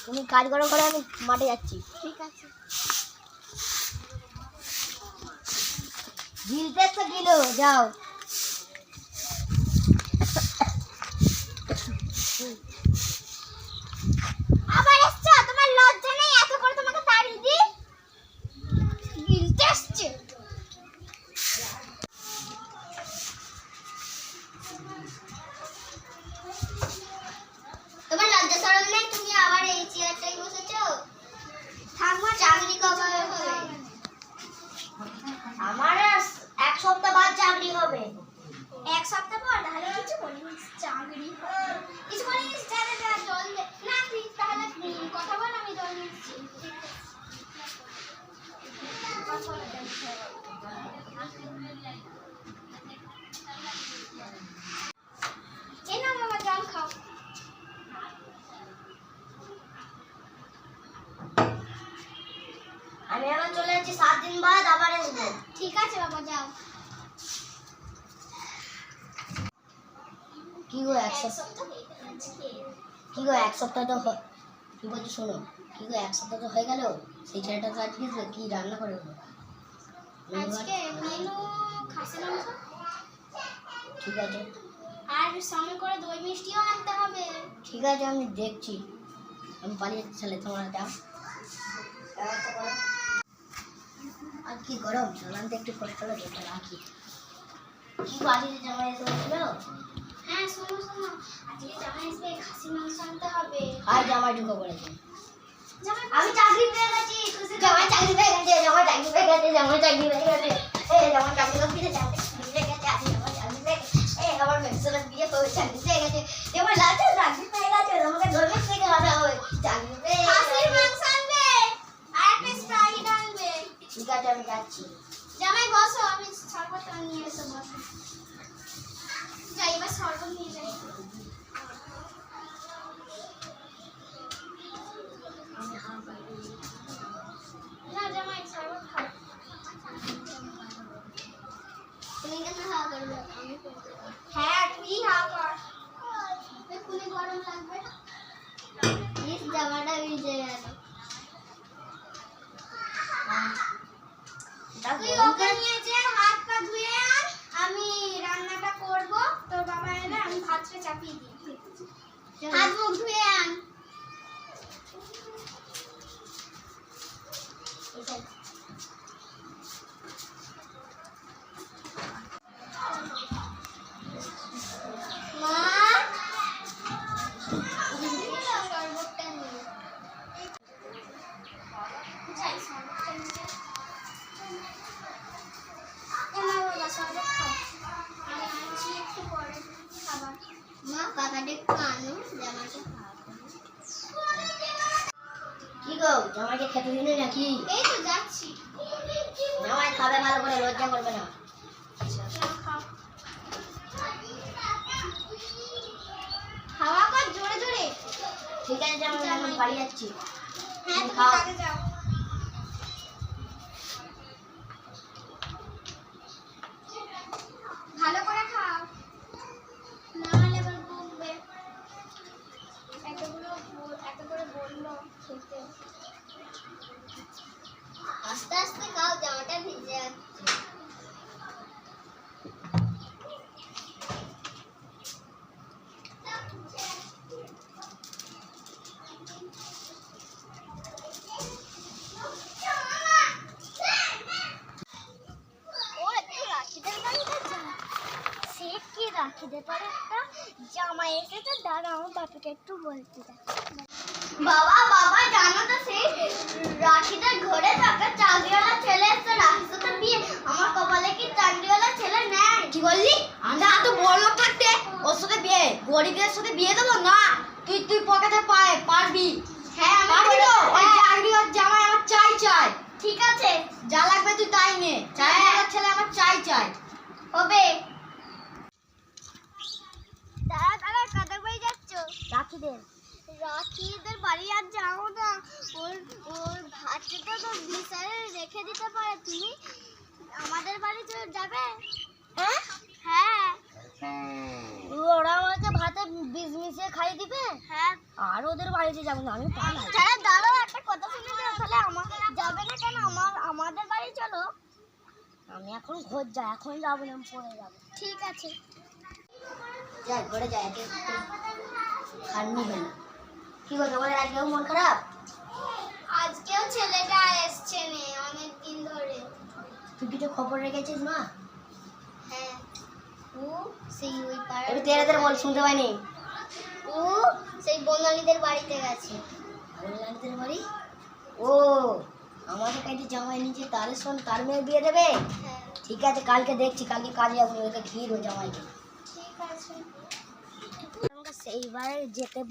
তুমি কাজ করো করে আমি মাঠে যাচ্ছি। ঠিক আছে। গিলতে এসছো গিলো, যাও। আবার এসছো, তোমার লজ্জা নেই এত করে তোমাকে তাড়িয়ে দি? গিলতে এসছে। তোমার লজ্জা শরম নেই? তুমি আবার এই চেয়ারটায় বসেছো। থাকবো, চাকরি কবে হবে? আমার 1 সপ্তাহ বাদ চাকরি হবে। 1 সপ্তাহ পর? তাহলে কিছু বলিস চাকরি কিছু বলিস, যাবে যা জল দে না তুই, তাহলে কথা বল, আমি জল দিচ্ছি। এই নাও মামা, জল খাও। আমি এখন চলে যাচ্ছি, 7 দিন বাদ আবার আসবো। ঠিক আছে বাবা, যাও। কি গো 1 সপ্তাহ, কি গো 1 সপ্তাহ তো কি বলছো শোনো, কি গো 1 সপ্তাহ তো হয়ে গেল, সেই ছেলেটা তো আজকে কি রান্না করে হলো? আজকে মেনু খাসি মাংস। ঠিক আছে, আর সঙ্গে করে দই মিষ্টিও আনতে হবে। ঠিক আছে, আমি দেখছি। আমি পালিয়ে যাচ্ছি, ছেলে তোমরা যাও। আর কি গরম, চালান তো একটু করে চলো, যেটা রাখি। কি বাড়িতে জামাই এসে বলছিল? হ্যাঁ শোনো শোনো, আজকে জামাই আসবে, খাসি মাংস আনতে হবে। আর জামাই ঢুকে পড়েছে। জামাই আমি চাকরি পেয়ে গেছি, খুশি। জামাই চাকরি পেয়ে গেছে, জামাই চাকরি পেয়ে গেছে, জামাই চাকরি পেয়ে গেছে। জামাই চাকরি পেয়ে গেছে, চাকরি পেয়ে গেছে, জামাই চাকরি পেয়ে গেছে। আমার মেসেজ বিয়ে করে চাকরি পেয়ে গেছে। জামাই লাস্টে চাকরি পেয়ে গেছে, আমাকে ধর্মের থেকে আনা হবে। চাকরি পেয়ে খাসির গেছে। মাংস আনবে আর একটা স্প্রাইট আনবে। ঠিক আছে, আমি যাচ্ছি। জামাই বসো, আমি শরবত নিয়ে এসে বসো। যাই এবার শরবত নিয়ে যাই। না জামাই শরবত খাও। তুমি কেন হাওয়া করবে? আমি করবো। হ্যাঁ তুই হাওয়া কর, এক্ষুনি গরম লাগবে। প্লিজ জামাটা ভিজে গেল। তুই ওকে নিয়ে যে হাত পা ধুয়ে আন, আমি রান্নাটা করব। তোর বাবা এলে আমি ভাতটা চাপিয়ে দিই। হাত মুখ ধুয়ে আন। মা শরবতটা নিয়ে যাই, শরবতটা নিয়ে বাবা শরবত খাও। আমি আনছি একটু পরে খাবার। মা পাকাটা একটু আনো, জামাটা কি গো, জামাইকে খেতে দিলে নাকি? এই তো যাচ্ছি। জামাই খাবে ভালো করে, লজ্জা করবে না। খাও, খাওয়া কর জোরে জোরে। ঠিক আছে, জামাই আমি বাড়ি যাচ্ছি। হ্যাঁ তুমি খাও। কাজে যাও। ভালো করে খাও, না হলে আবার বকবে। এত করে বললো খেতে। আস্তে আস্তে খাও, জামাটা ভিজে যাচ্ছে। রাখিদের পরে একটা জামাই এসেছে, দাঁড়া আমার বাপিকে একটু বলতে চাই। বাবা বাবা জানো তো, সেই রাখিদের ঘরে থাকা চাকরিওয়ালা ছেলে এসছে রাখির সাথে বিয়ে। আমার কপালে কি চাকরিওয়ালা ছেলে নেই? কি বললি? আমরা এত বড় লোক থাকতে ওর সাথে বিয়ে, গরিবদের সাথে বিয়ে দেবো না? তুই পকেটে পারবি? হ্যাঁ আমি পারবি তো? ওই হ্যাঁ। চাকরি ওর জামাই আমার চাই। ঠিক আছে, যা লাগবে তুই তাই নে। চাকরিওয়ালা ছেলে আমার চাই। হবে। দাঁড়া দাঁড়া, কাদের বাড়ি যাচ্ছ? রাখিদের বাড়ি আর যাও না, ওর ভাতটা তো ভিসারে রেখে দিতে পারে। তুমি আমাদের বাড়ি যাবে? হ্যাঁ, হ্যাঁ ওরা আমাকে ভাতে বীজ মিশিয়ে খাইয়ে দিবে। হ্যাঁ আর ওদের বাড়িতে যাবো না, আমি পালাই। হ্যাঁ দাঁড়াও, একটা কথা শুনে যাও, তাহলে যাবে না কেন? আমাদের বাড়ি চলো। আমি এখন ঘর যাই, এখন যাবো না, আমি পরে যাবো। ঠিক আছে। যাই ঘরে যাই, খান নিবে না। কি গো তোমাদের আজকেও মন খারাপ? আজকেও ছেলেটা এসছে নে অনেক দিন ধরে। তুই কিছু খবর রেখেছিস মা? হ্যাঁ, ও সেই ওই পাড়ার একটু তেরে তেরে বল, শুনতে পাইনি। ও সেই বঙ্গালীদের বাড়িতে গেছে। বললামদের বাড়ি? ও আমাদের কাছে জামাই নিচে তারের সঙ্গে তার মেয়ে বিয়ে দেবে? হ্যাঁ ঠিক আছে, কালকে দেখছি, কালকে কাজে যাবো, ওকে ঘিরো জামাইকে। ঠিক আছে। আমাকে সেইবার যেতে